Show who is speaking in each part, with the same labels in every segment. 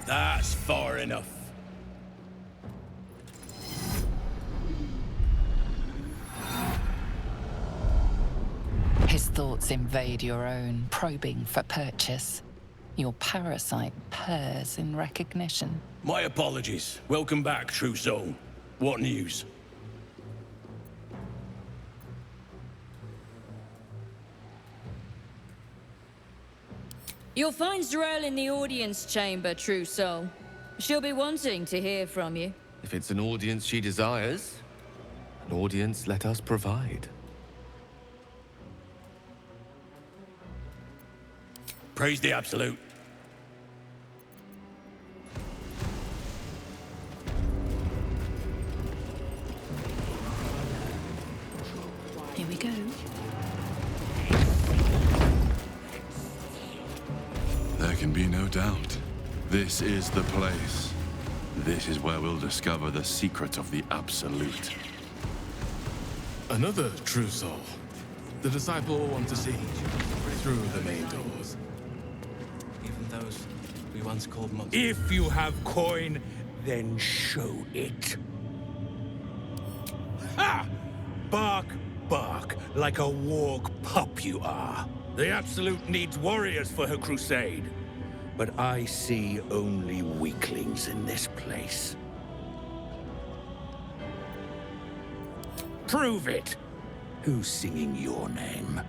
Speaker 1: That's far enough.
Speaker 2: His thoughts invade your own, probing for purchase. Your parasite purrs in recognition.
Speaker 1: My apologies. Welcome back, true soul. What news?
Speaker 3: You'll find Z'rell in the audience chamber, true soul. She'll be wanting to hear from you.
Speaker 4: If it's an audience she desires, an audience let us provide.
Speaker 1: Praise the Absolute.
Speaker 2: Here we go.
Speaker 5: There can be no doubt. This is the place. This is where we'll discover the secret of the Absolute.
Speaker 6: Another true soul. The disciple will want to see through the main doors.
Speaker 7: Even those we once called monsters.
Speaker 8: If you have coin, then show it. Ha! Bark, bark, like a warg pup you are. The Absolute needs warriors for her crusade. But I see only weaklings in this place. Prove it! Who's singing your name?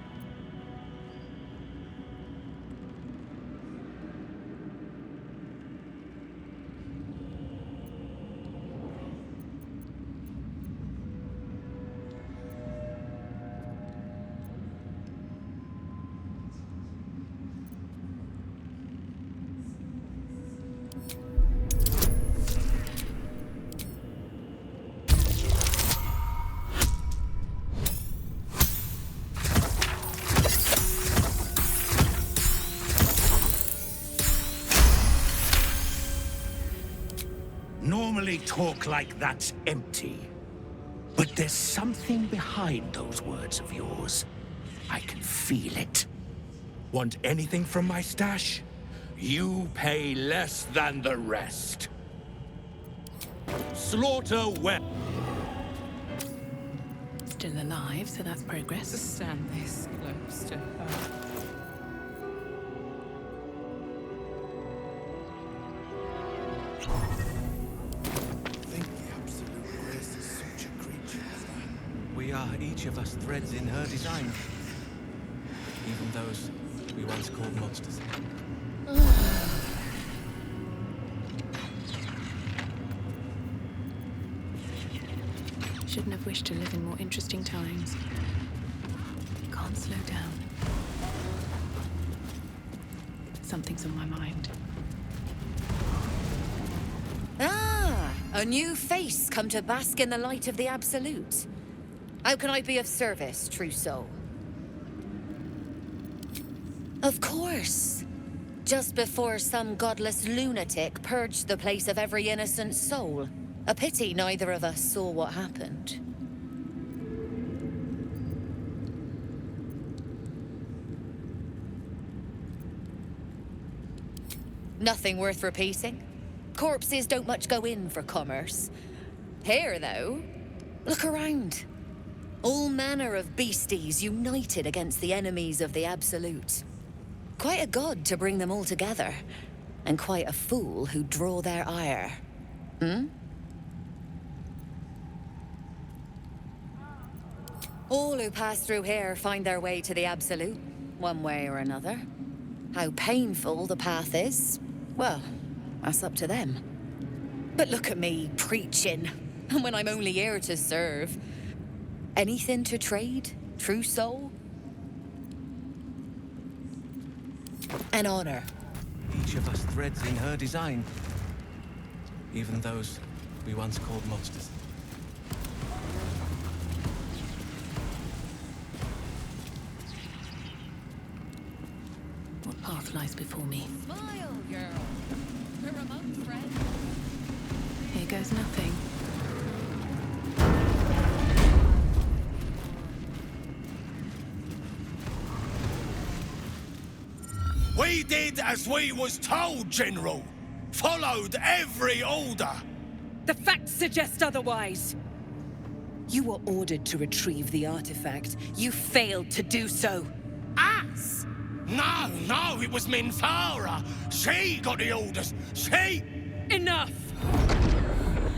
Speaker 8: Normally talk like that's empty. But there's something behind those words of yours. I can feel it. Want anything from my stash? You pay less than the rest. Slaughter well.
Speaker 2: Still alive, so that's progress.
Speaker 3: To stand this close to her.
Speaker 7: We are, each of us, threads in her design. Even those we once called monsters.
Speaker 2: Shouldn't have wished to live in more interesting times. Can't slow down. Something's on my mind.
Speaker 9: Ah, a new face come to bask in the light of the Absolute. How can I be of service, true soul? Of course. Just before some godless lunatic purged the place of every innocent soul. A pity neither of us saw what happened. Nothing worth repeating. Corpses don't much go in for commerce. Here, though, look around. All manner of beasties united against the enemies of the Absolute. Quite a god to bring them all together, and quite a fool who'd draw their ire. Hmm? All who pass through here find their way to the Absolute, one way or another. How painful the path is, well, that's up to them. But look at me preaching, when I'm only here to serve. Anything to trade, true soul? An honor.
Speaker 7: Each of us threads in her design. Even those we once called monsters.
Speaker 2: What path lies before me?
Speaker 9: Smile, girl. We're among friends.
Speaker 2: Here goes nothing.
Speaker 8: We did as we was told, General. Followed every order.
Speaker 10: The facts suggest otherwise. You were ordered to retrieve the artifact. You failed to do so.
Speaker 8: Us? No, it was Minthara. She got the orders. She...
Speaker 10: Enough!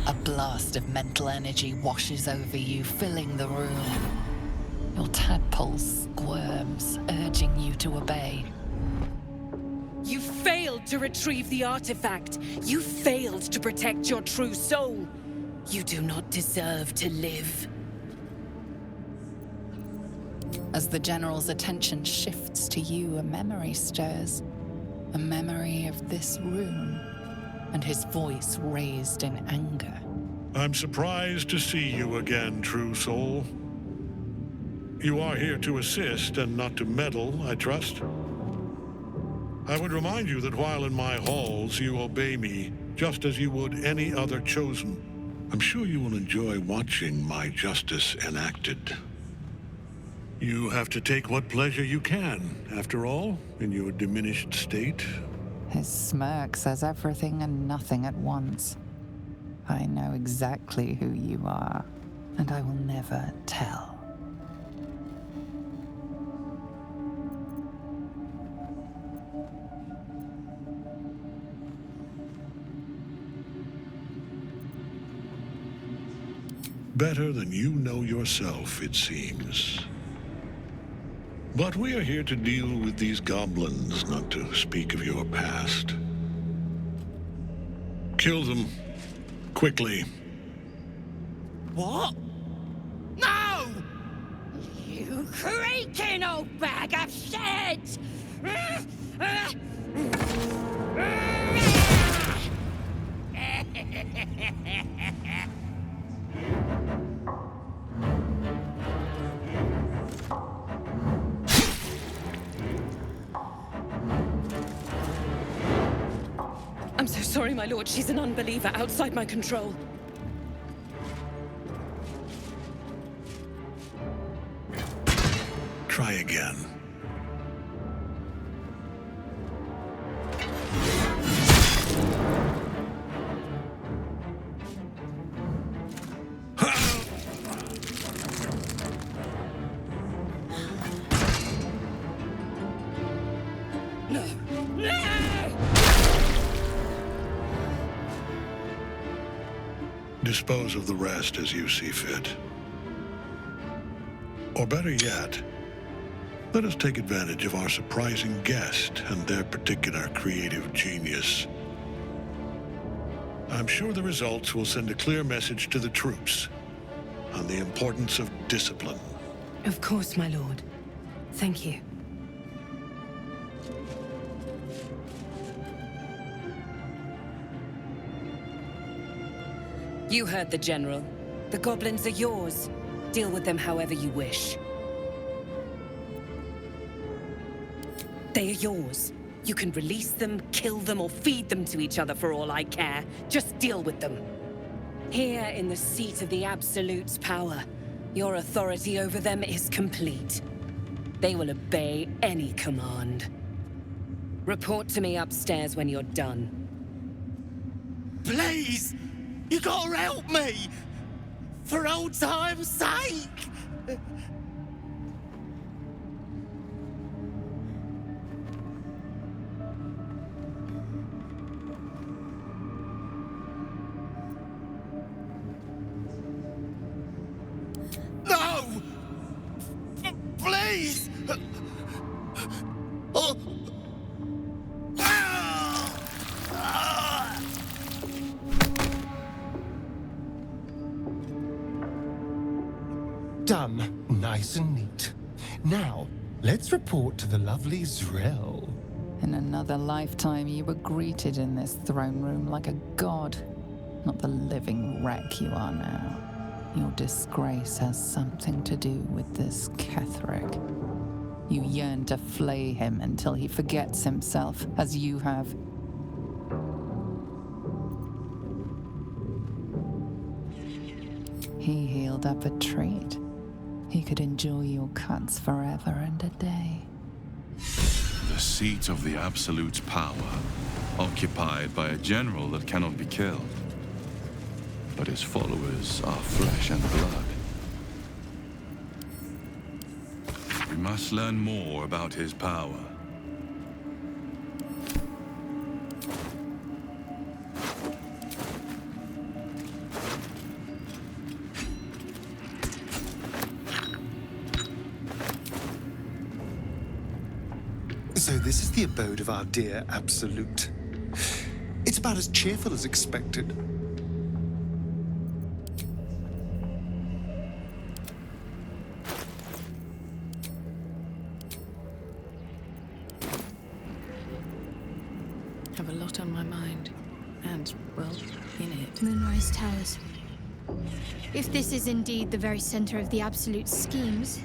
Speaker 2: A blast of mental energy washes over you, filling the room. Your tadpole squirms, urging you to obey.
Speaker 10: You failed to retrieve the artifact. You failed to protect your true soul. You do not deserve to live.
Speaker 2: As the General's attention shifts to you, a memory stirs. A memory of this room, and his voice raised in anger.
Speaker 11: I'm surprised to see you again, true soul. You are here to assist and not to meddle, I trust. I would remind you that while in my halls, you obey me, just as you would any other chosen. I'm sure you will enjoy watching my justice enacted. You have to take what pleasure you can, after all, in your diminished state.
Speaker 2: His smirk says everything and nothing at once. I know exactly who you are, and I will never tell.
Speaker 11: Better than you know yourself, it seems. But we are here to deal with these goblins, not to speak of your past. Kill them. Quickly.
Speaker 8: What? No! You creaking old bag of shit!
Speaker 10: I'm so sorry, my lord. She's an unbeliever outside my control.
Speaker 11: Try again. Dispose of the rest as you see fit. Or better yet, let us take advantage of our surprising guest and their particular creative genius. I'm sure the results will send a clear message to the troops on the importance of discipline.
Speaker 10: Of course, my lord. Thank you. You heard the General. The goblins are yours. Deal with them however you wish. They are yours. You can release them, kill them, or feed them to each other for all I care. Just deal with them. Here in the seat of the Absolute's power, your authority over them is complete. They will obey any command. Report to me upstairs when you're done.
Speaker 8: Please! You gotta help me! For old time's sake! No! Please! Oh.
Speaker 12: Done. Nice and neat. Now, let's report to the lovely Zrel.
Speaker 2: In another lifetime, you were greeted in this throne room like a god, not the living wreck you are now. Your disgrace has something to do with this Ketheric. You yearn to flay him until he forgets himself, as you have. He healed up a treat. He could enjoy your cuts forever and a day.
Speaker 5: The seat of the Absolute's power, occupied by a general that cannot be killed. But his followers are flesh and blood. We must learn more about his power.
Speaker 12: So this is the abode of our dear Absolute. It's about as cheerful as expected.
Speaker 13: Have a lot on my mind. And, well, in it.
Speaker 14: Moonrise Towers. If this is indeed the very center of the Absolute schemes,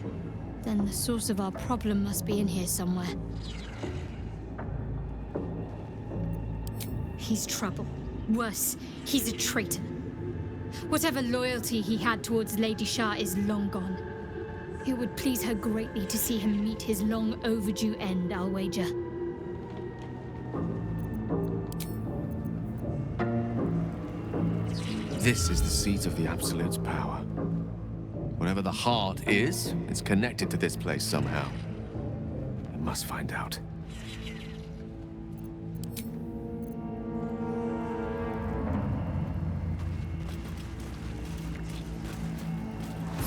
Speaker 14: then the source of our problem must be in here somewhere. He's trouble. Worse, he's a traitor. Whatever loyalty he had towards Lady Shah is long gone. It would please her greatly to see him meet his long overdue end, I'll wager.
Speaker 4: This is the seat of the Absolute's power. Whatever the heart is, it's connected to this place somehow. I must find out.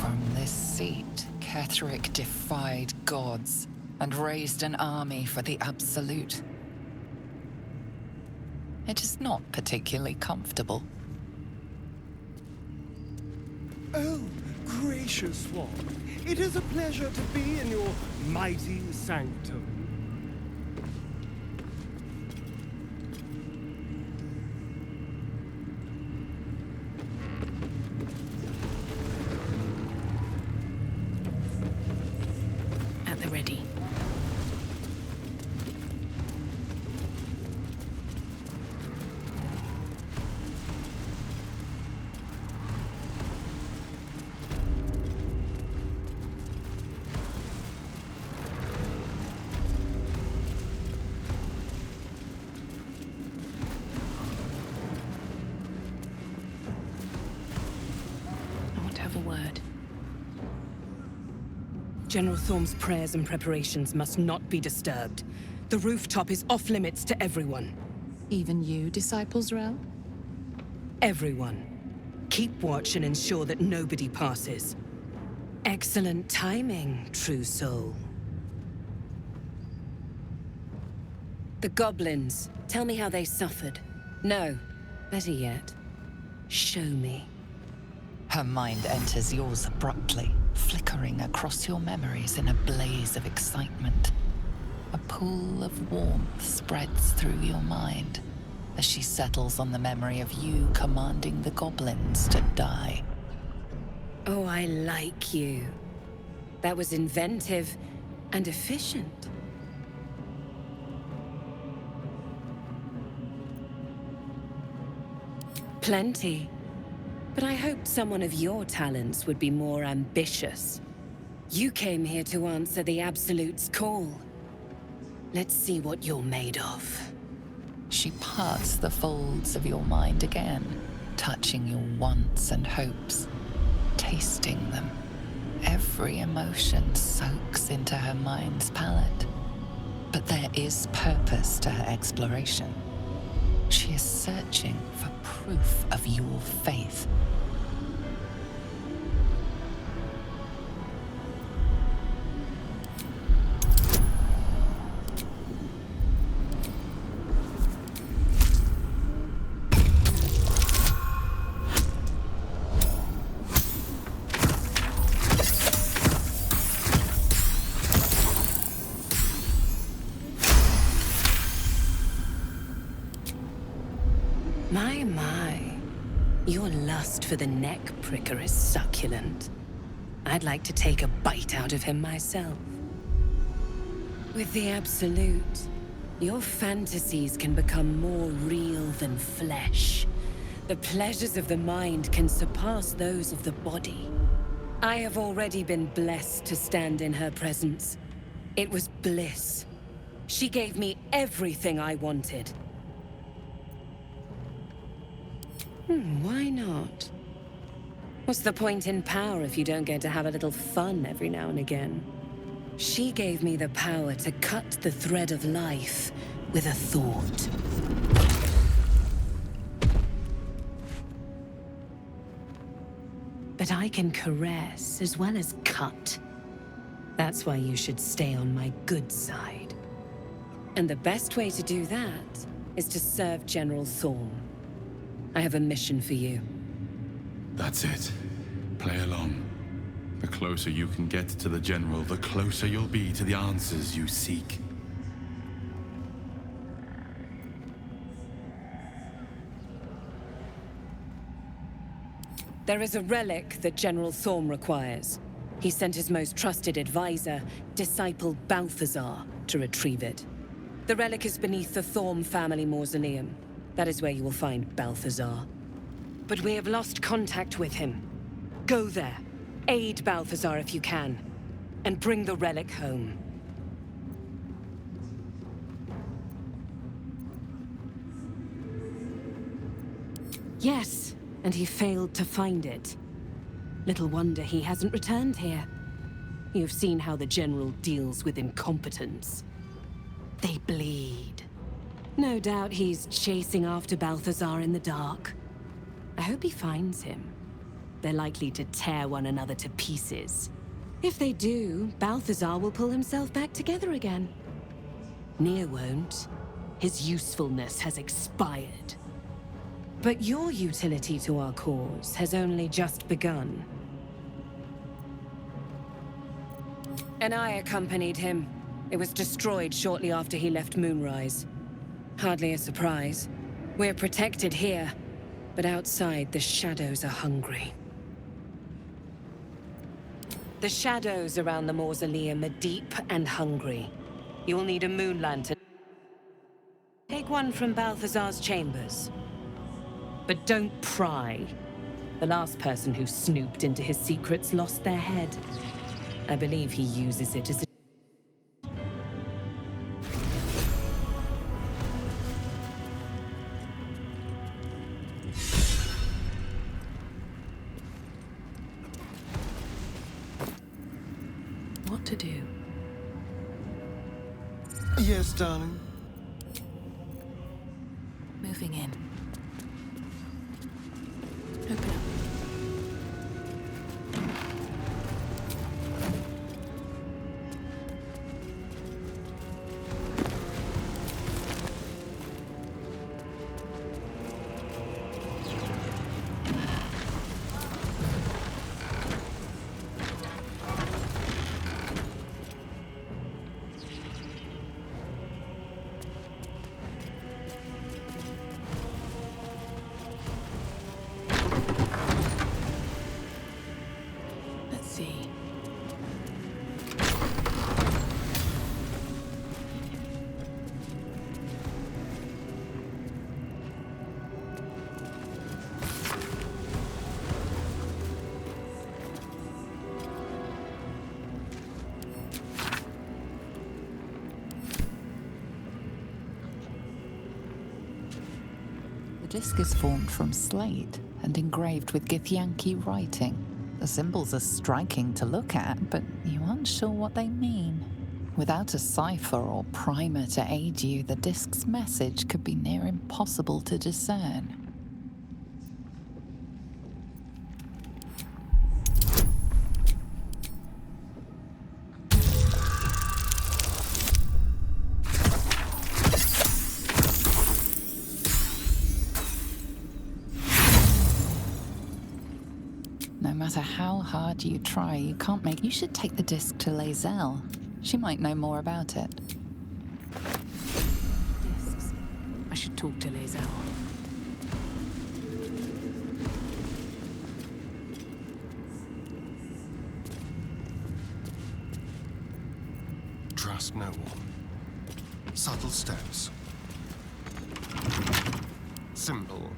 Speaker 2: From this seat, Ketheric defied gods and raised an army for the Absolute. It is not particularly comfortable.
Speaker 15: Oh, gracious one. It is a pleasure to be in your mighty sanctum.
Speaker 13: At the ready.
Speaker 10: General Thorm's prayers and preparations must not be disturbed. The rooftop is off limits to everyone.
Speaker 13: Even you, Disciple Zrel?
Speaker 10: Everyone. Keep watch and ensure that nobody passes. Excellent timing, true soul. The goblins. Tell me how they suffered. No. Better yet, show me.
Speaker 2: Her mind enters yours abruptly, flickering across your memories in a blaze of excitement. A pool of warmth spreads through your mind as she settles on the memory of you commanding the goblins to die.
Speaker 10: Oh, I like you. That was inventive and efficient. Plenty. But I hoped someone of your talents would be more ambitious. You came here to answer the Absolute's call. Let's see what you're made of.
Speaker 2: She parts the folds of your mind again, touching your wants and hopes, tasting them. Every emotion soaks into her mind's palette. But there is purpose to her exploration. She is searching for proof of your faith.
Speaker 10: My. Your lust for the neck pricker is succulent. I'd like to take a bite out of him myself. With the Absolute, your fantasies can become more real than flesh. The pleasures of the mind can surpass those of the body. I have already been blessed to stand in her presence. It was bliss. She gave me everything I wanted. Why not? What's the point in power if you don't get to have a little fun every now and again? She gave me the power to cut the thread of life with a thought. But I can caress as well as cut. That's why you should stay on my good side. And the best way to do that is to serve General Thorm. I have a mission for you.
Speaker 5: That's it. Play along. The closer you can get to the General, the closer you'll be to the answers you seek.
Speaker 10: There is a relic that General Thorm requires. He sent his most trusted advisor, disciple Balthazar, to retrieve it. The relic is beneath the Thorm family mausoleum. That is where you will find Balthazar. But we have lost contact with him. Go there, aid Balthazar if you can, and bring the relic home. Yes, and he failed to find it. Little wonder he hasn't returned here. You've seen how the General deals with incompetence. They bleed. No doubt he's chasing after Balthazar in the dark. I hope he finds him. They're likely to tear one another to pieces. If they do, Balthazar will pull himself back together again. Nier won't. His usefulness has expired. But your utility to our cause has only just begun. And I accompanied him. It was destroyed shortly after he left Moonrise. Hardly a surprise. We're protected here, but outside the shadows are hungry. The shadows around the mausoleum are deep and hungry. You'll need a moon lantern. Take one from Balthazar's chambers. But don't pry. The last person who snooped into his secrets lost their head. I believe he uses it as a...
Speaker 13: What to do?
Speaker 12: Yes, darling.
Speaker 13: Moving in. Open up.
Speaker 2: The disc is formed from slate and engraved with Githyanki writing. The symbols are striking to look at, but you aren't sure what they mean. Without a cipher or primer to aid you, the disc's message could be near impossible to discern. No matter how hard you try, you can't make... You should take the disc to Lae'zel. She might know more about it.
Speaker 13: Discs. I should talk to Lae'zel.
Speaker 12: Trust no one. Subtle steps. Symbol.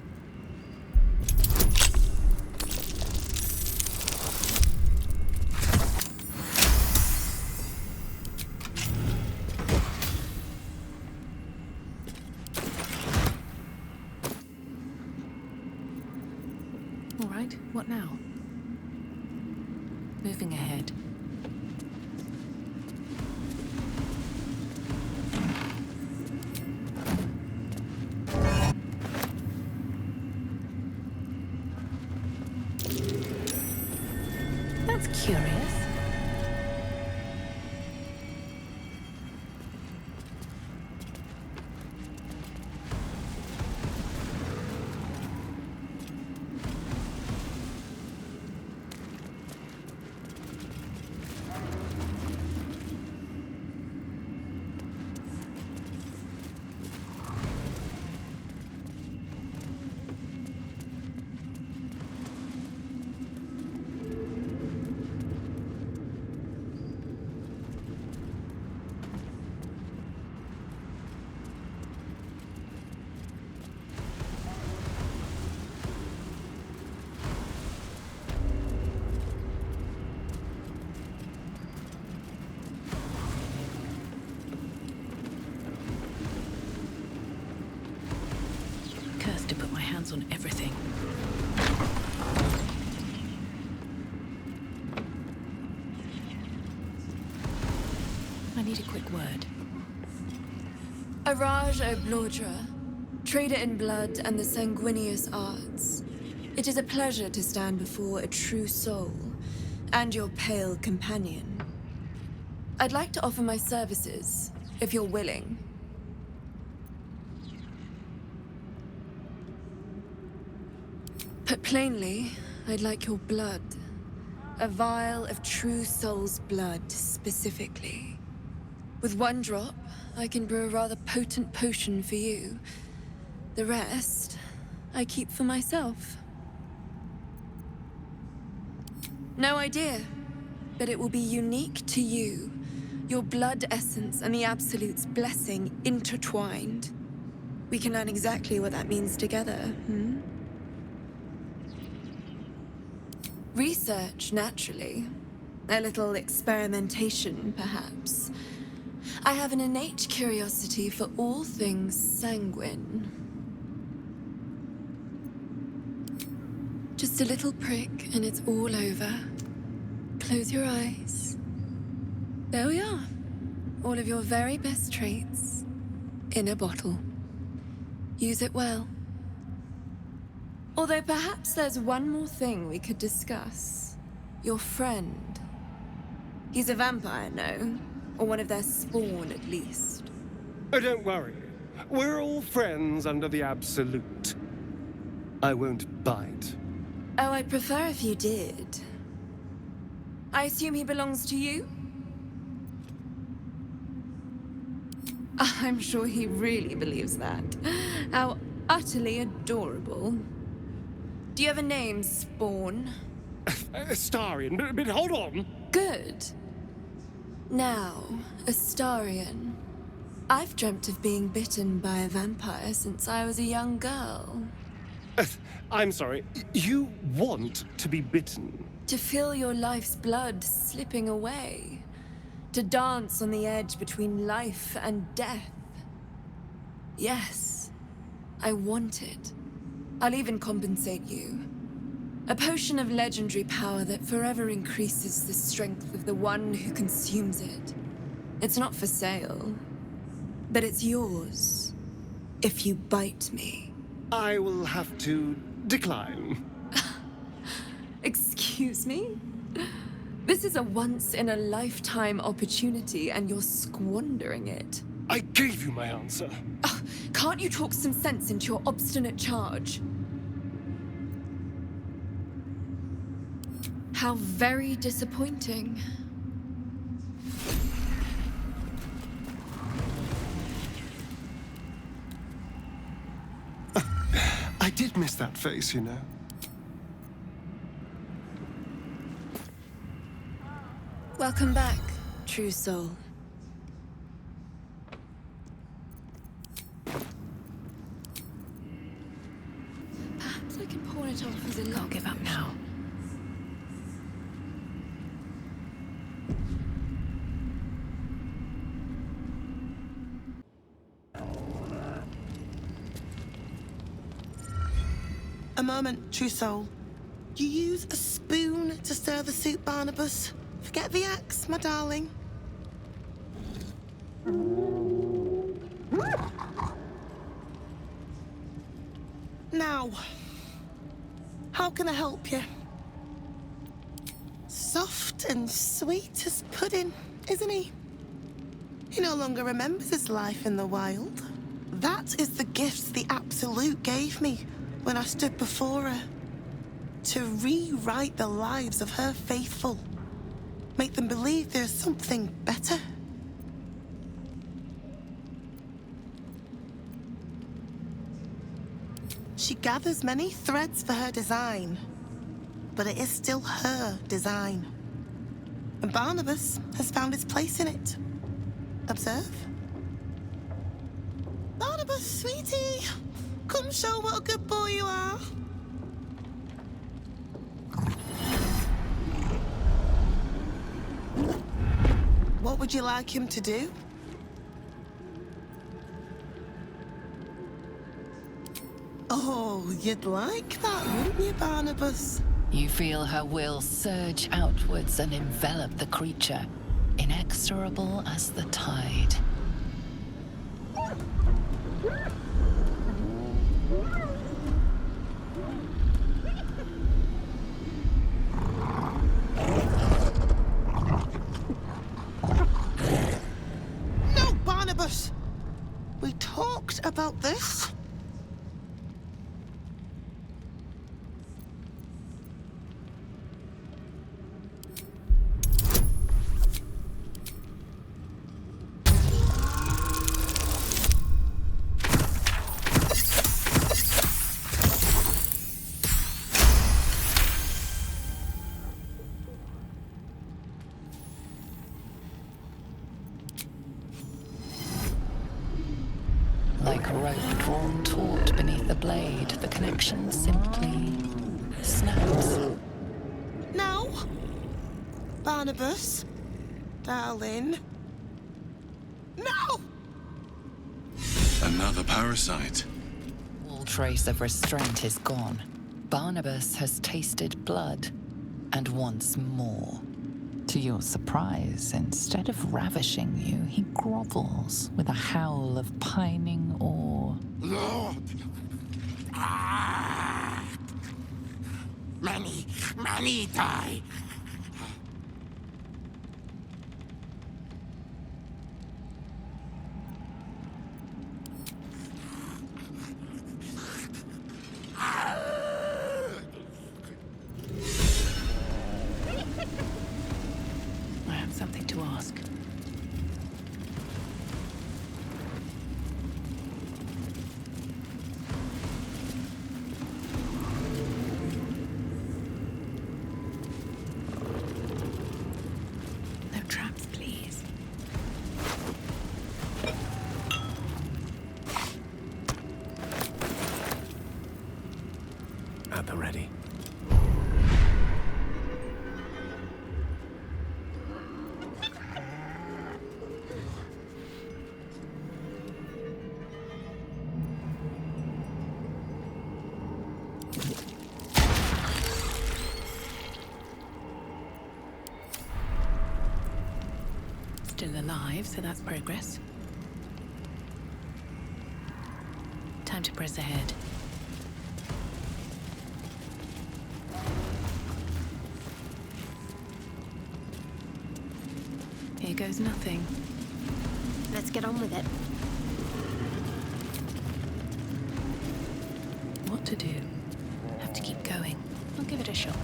Speaker 13: What now? Moving ahead. That's curious. Cursed to put my hands on everything. I need a quick word.
Speaker 16: Araj Oblordra, trader in blood and the sanguineous arts. It is a pleasure to stand before a true soul, and your pale companion. I'd like to offer my services, if you're willing. Put plainly, I'd like your blood. A vial of true soul's blood, specifically. With one drop, I can brew a rather potent potion for you. The rest, I keep for myself. No idea, but it will be unique to you. Your blood essence and the Absolute's blessing intertwined. We can learn exactly what that means together, hmm? Research, naturally. A little experimentation, perhaps. I have an innate curiosity for all things sanguine. Just a little prick and it's all over. Close your eyes. There we are. All of your very best traits in a bottle. Use it well. Although perhaps there's one more thing we could discuss. Your friend. He's a vampire, no? Or one of their spawn, at least.
Speaker 15: Oh, don't worry. We're all friends under the Absolute. I won't bite.
Speaker 16: Oh, I'd prefer if you did. I assume he belongs to you? I'm sure he really believes that. How utterly adorable. Do you have a name, Spawn?
Speaker 15: Astarion, but hold on.
Speaker 16: Good. Now, Astarion. I've dreamt of being bitten by a vampire since I was a young girl.
Speaker 15: I'm sorry, you want to be bitten?
Speaker 16: To feel your life's blood slipping away. To dance on the edge between life and death. Yes, I want it. I'll even compensate you. A potion of legendary power that forever increases the strength of the one who consumes it. It's not for sale, but it's yours if you bite me.
Speaker 15: I will have to decline.
Speaker 16: Excuse me? This is a once-in-a-lifetime opportunity, and you're squandering it.
Speaker 15: I gave you my answer.
Speaker 16: Can't you talk some sense into your obstinate charge? How very disappointing.
Speaker 12: I did miss that face, you know.
Speaker 16: Welcome back, true soul. Perhaps I can pawn it off as a
Speaker 13: Can't give up now.
Speaker 17: A moment, true soul. You use a spoon to stir the soup, Barnabas. Forget the axe, my darling. Now, how can I help you? Soft and sweet as pudding, isn't he? He no longer remembers his life in the wild. That is the gift the Absolute gave me when I stood before her. To rewrite the lives of her faithful. Make them believe there's something better. She gathers many threads for her design, but it is still her design. And Barnabas has found his place in it. Observe. Barnabas, sweetie, come show what a good boy you are. What would you like him to do? Oh, you'd like that, wouldn't you, Barnabas?
Speaker 2: You feel her will surge outwards and envelop the creature, inexorable as the tide.
Speaker 17: No, Barnabas! We talked about this.
Speaker 2: Like rope drawn taut beneath the blade, the connection simply snaps.
Speaker 17: No! Barnabas, darling. No!
Speaker 5: Another parasite.
Speaker 2: All trace of restraint is gone. Barnabas has tasted blood, and wants more. To your surprise, instead of ravishing you, he grovels with a howl of pining awe.
Speaker 18: Lord! Many die.
Speaker 13: I have something to ask. No traps, please.
Speaker 4: At the ready.
Speaker 13: Still alive, so that's progress. Time to press ahead. Here goes nothing.
Speaker 14: Let's get on with it.
Speaker 13: What to do? Have to keep going. I'll give it a shot.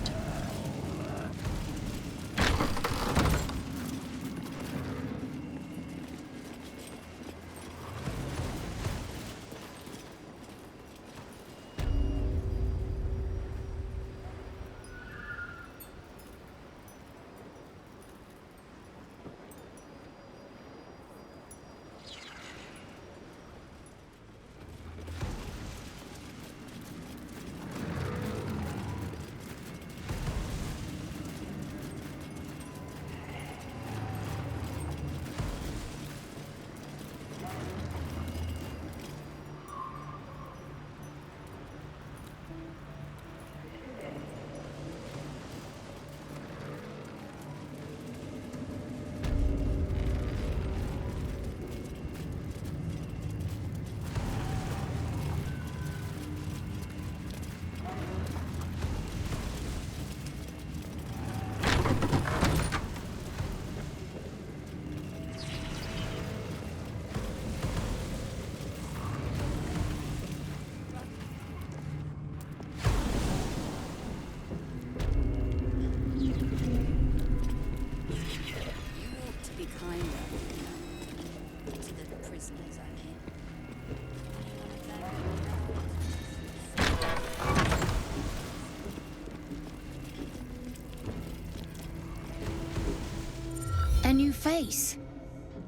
Speaker 19: a new face.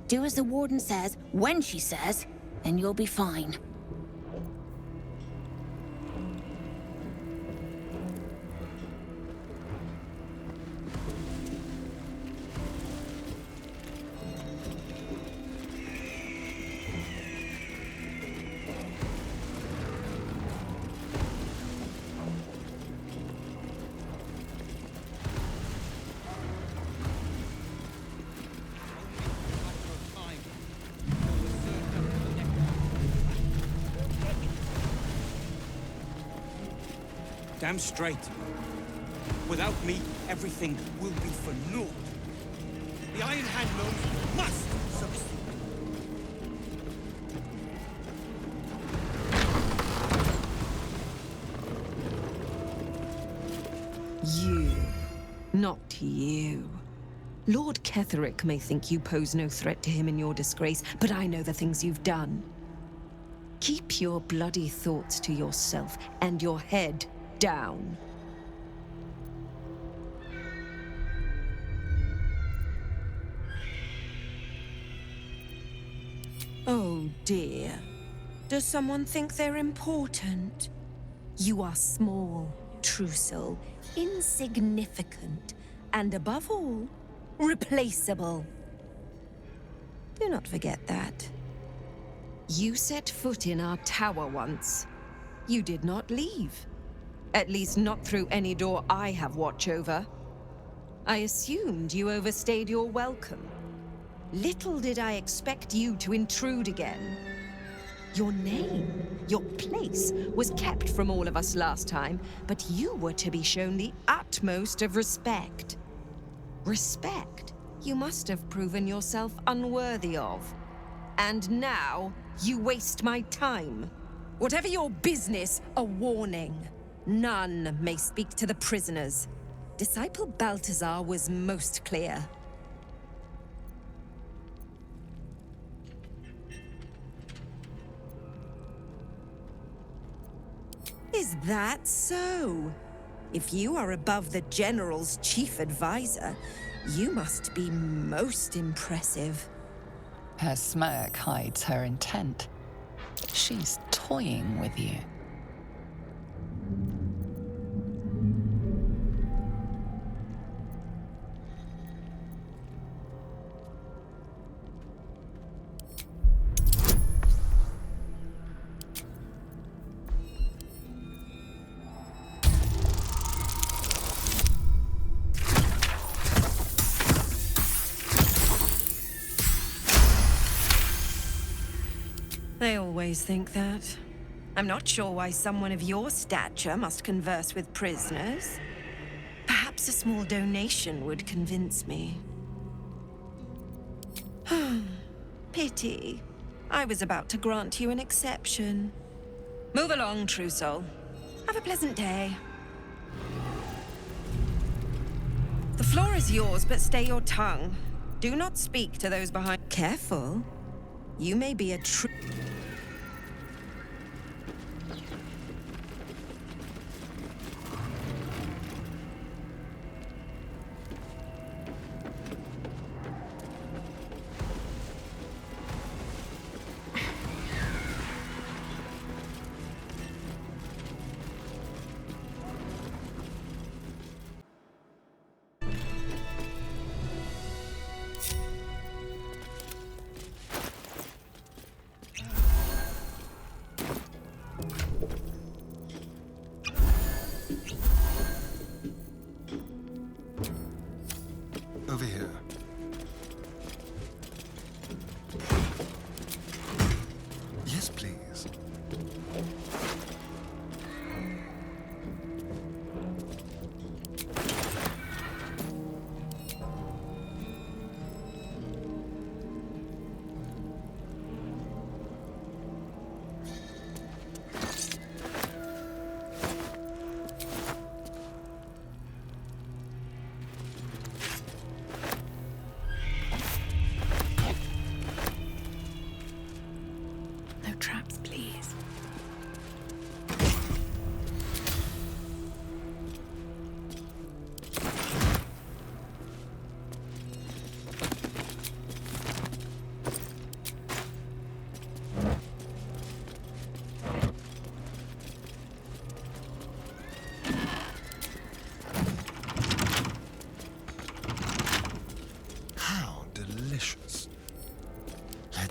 Speaker 19: Do as the warden says, when she says, and you'll be fine.
Speaker 7: Damn straight. Without me, everything will be for naught. The Iron Hand knows must succeed.
Speaker 20: You. Not you. Lord Ketherick may think you pose no threat to him in your disgrace, but I know the things you've done. Keep your bloody thoughts to yourself and your head down. Oh dear. Does someone think they're important? You are small, Trussell, insignificant, and above all, replaceable. Do not forget that. You set foot in our tower once. You did not leave. At least not through any door I have watch over. I assumed you overstayed your welcome. Little did I expect you to intrude again. Your name, your place, was kept from all of us last time, but you were to be shown the utmost of respect. Respect you must have proven yourself unworthy of. And now, you waste my time. Whatever your business, a warning. None may speak to the prisoners. Disciple Balthazar was most clear. Is that so? If you are above the General's chief advisor, you must be most impressive.
Speaker 2: Her smirk hides her intent. She's toying with you.
Speaker 20: They always think that. I'm not sure why someone of your stature must converse with prisoners. Perhaps a small donation would convince me. Pity. I was about to grant you an exception. Move along, true soul. Have a pleasant day. The floor is yours, but stay your tongue. Do not speak to those behind. Careful. You may be a true...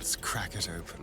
Speaker 12: Let's crack it open.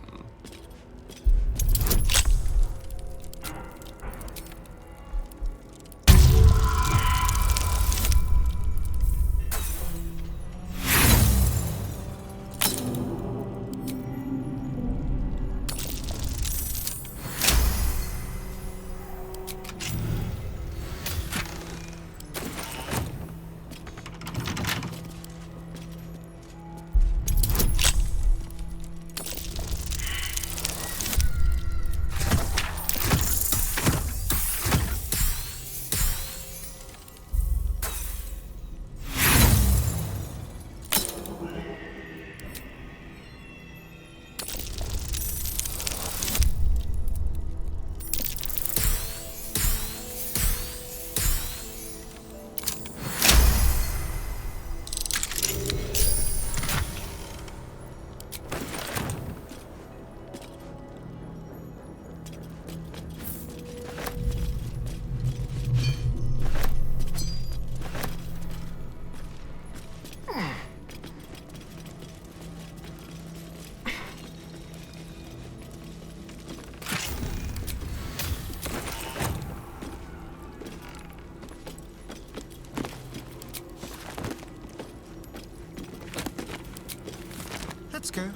Speaker 12: Let's go.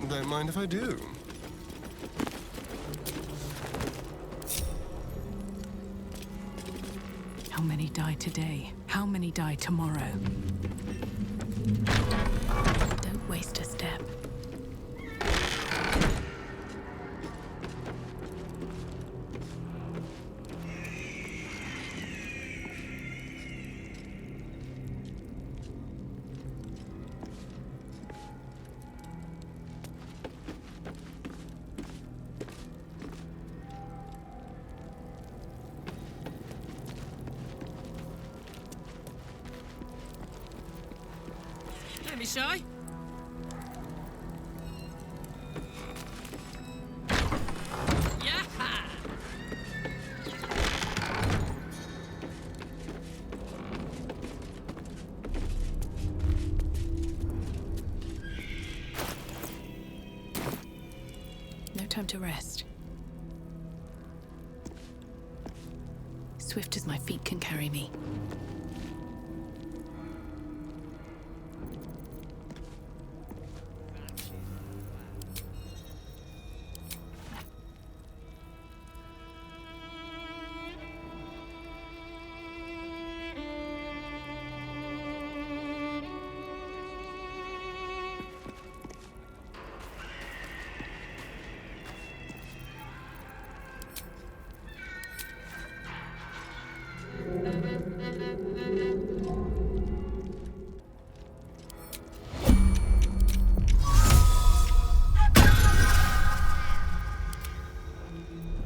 Speaker 12: Don't mind if I do.
Speaker 13: How many die today? How many die tomorrow? Don't waste a step.
Speaker 21: Don't be shy. Yaha!
Speaker 13: No time to rest. Swift as my feet can carry me.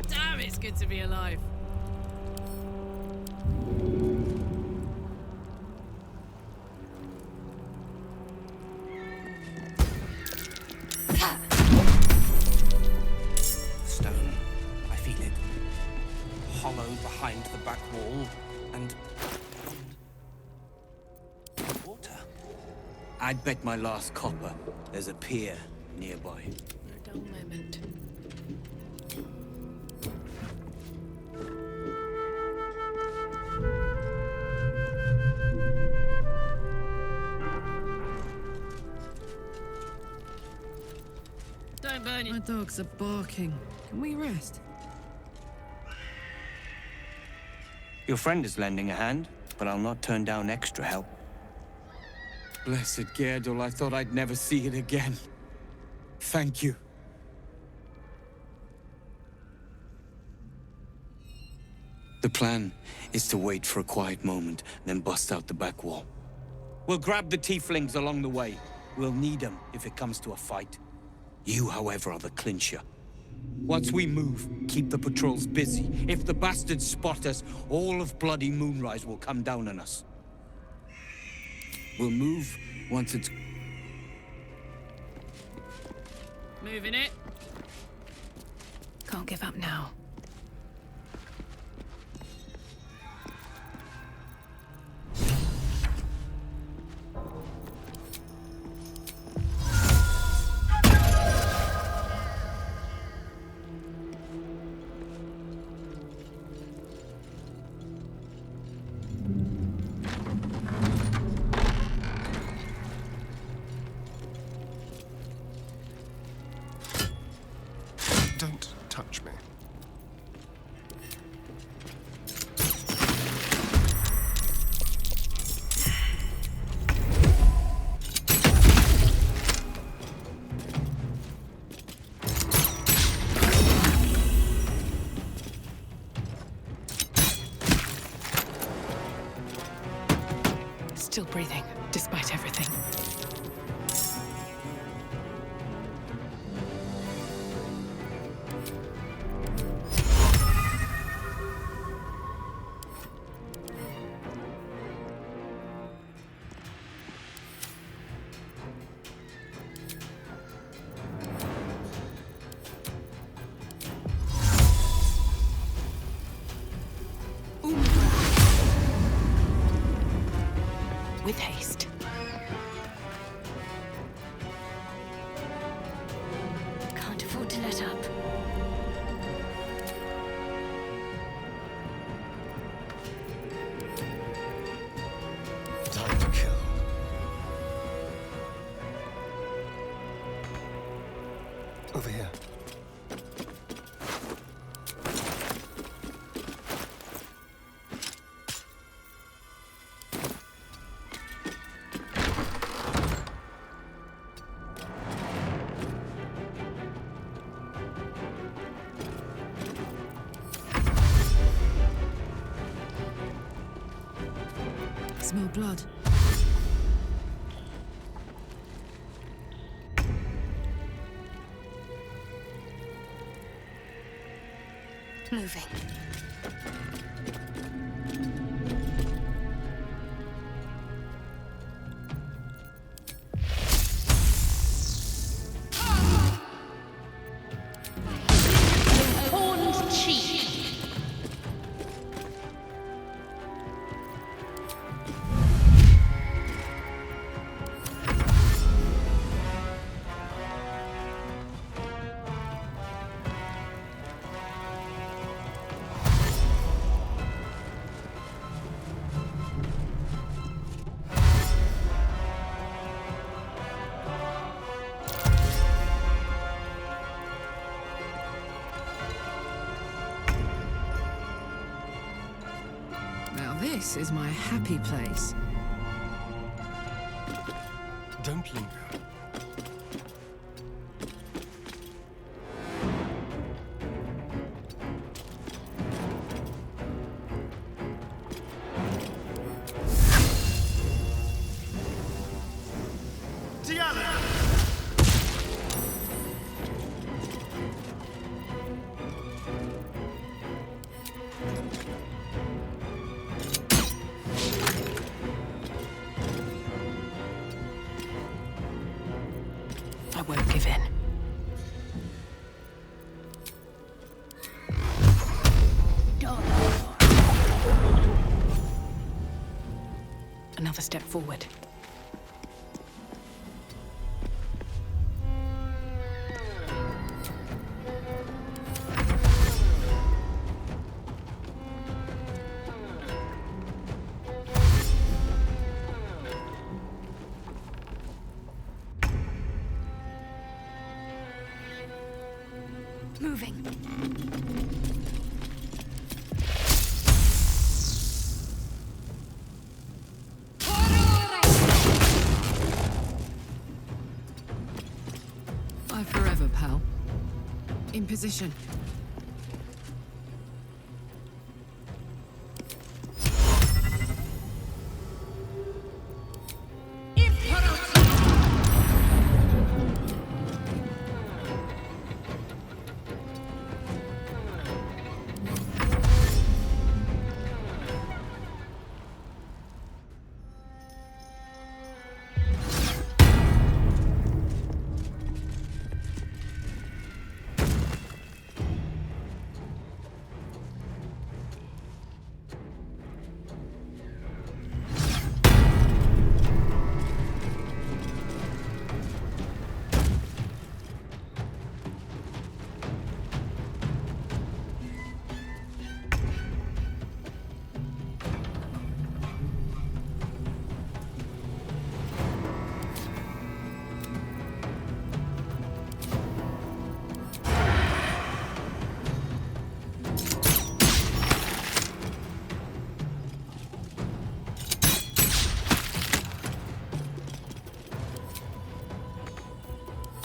Speaker 21: Damn, it's good to be alive.
Speaker 7: Stone. I feel it. Hollow behind the back wall, and water. I'd bet my last copper there's a pier nearby.
Speaker 13: A dull moment.
Speaker 21: Don't burn it. My dogs are barking. Can we rest?
Speaker 7: Your friend is lending a hand, but I'll not turn down extra help. Blessed Gerdul, I thought I'd never see it again. Thank you. The plan is to wait for a quiet moment, then bust out the back wall. We'll grab the tieflings along the way. We'll need them if it comes to a fight. You, however, are the clincher. Once we move, keep the patrols busy. If the bastards spot us, all of bloody Moonrise will come down on us. We'll move once it's...
Speaker 21: Moving it.
Speaker 13: Can't give up now. Still breathing, despite everything. With haste.
Speaker 14: Can't afford to let up.
Speaker 12: Time to kill. Over here.
Speaker 21: Smell blood.
Speaker 14: Moving.
Speaker 1: Horned cheek.
Speaker 21: Now this is my happy place.
Speaker 12: Don't linger.
Speaker 13: I won't give in. Another step forward.
Speaker 14: Moving.
Speaker 21: Bye forever, pal. In position.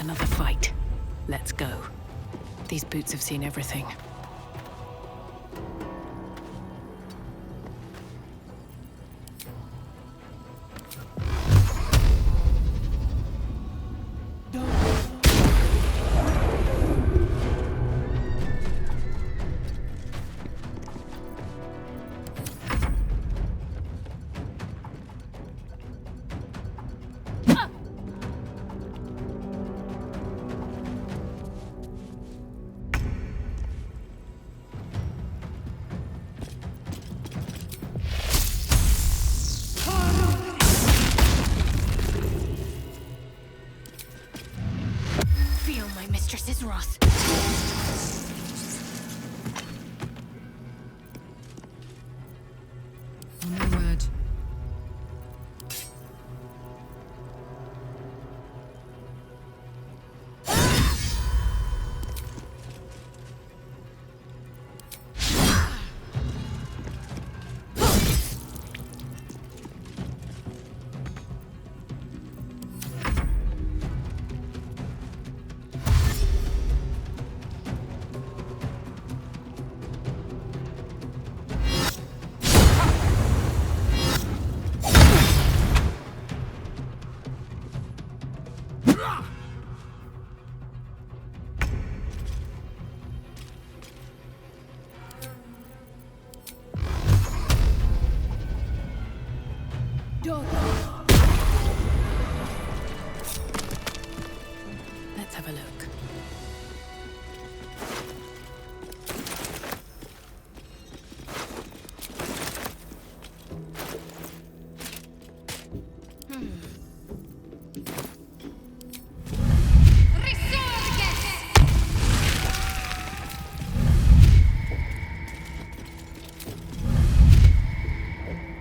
Speaker 13: Another fight. Let's go. These boots have seen everything.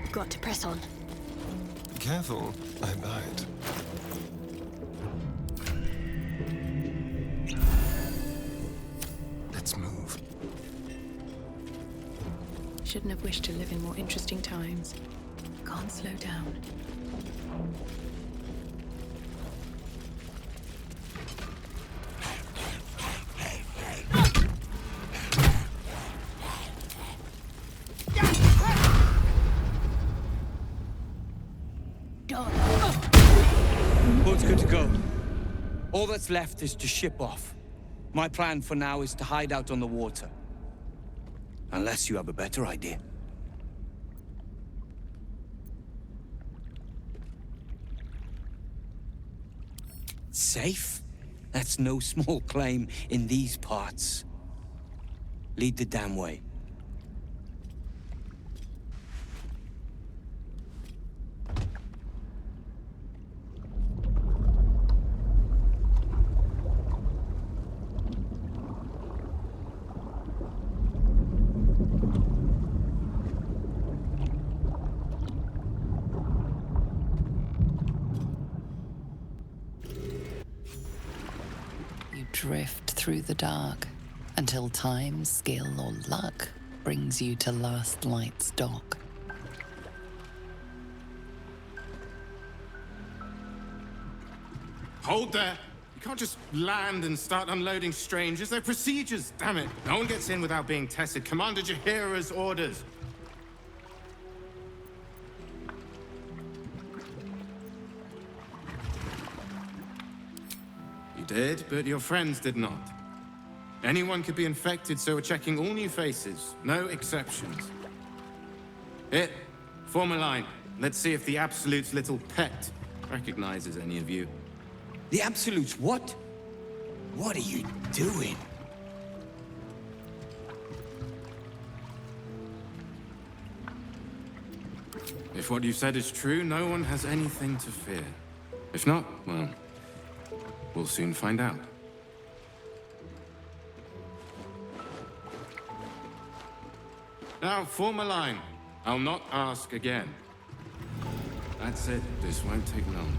Speaker 13: We've got to press on.
Speaker 12: Careful, I bite. Let's move.
Speaker 13: Shouldn't have wished to live in more interesting times. Can't slow down.
Speaker 7: Boat's good to go. All that's left is to ship off. My plan for now is to hide out on the water. Unless you have a better idea. Safe? That's no small claim in these parts. Lead the damn way.
Speaker 2: Drift through the dark until time, skill, or luck brings you to Last Light's dock.
Speaker 6: Hold there! You can't just land and start unloading strangers. They're procedures, damn it! No one gets in without being tested. Commander Jaheira's orders. Did, but your friends did not. Anyone could be infected, so we're checking all new faces. No exceptions. Here, form a line. Let's see if the Absolute's little pet recognizes any of you.
Speaker 7: The Absolute's what? What are you doing?
Speaker 6: If what you said is true, no one has anything to fear. If not, well, we'll soon find out. Now, form a line. I'll not ask again. That's it. This won't take long.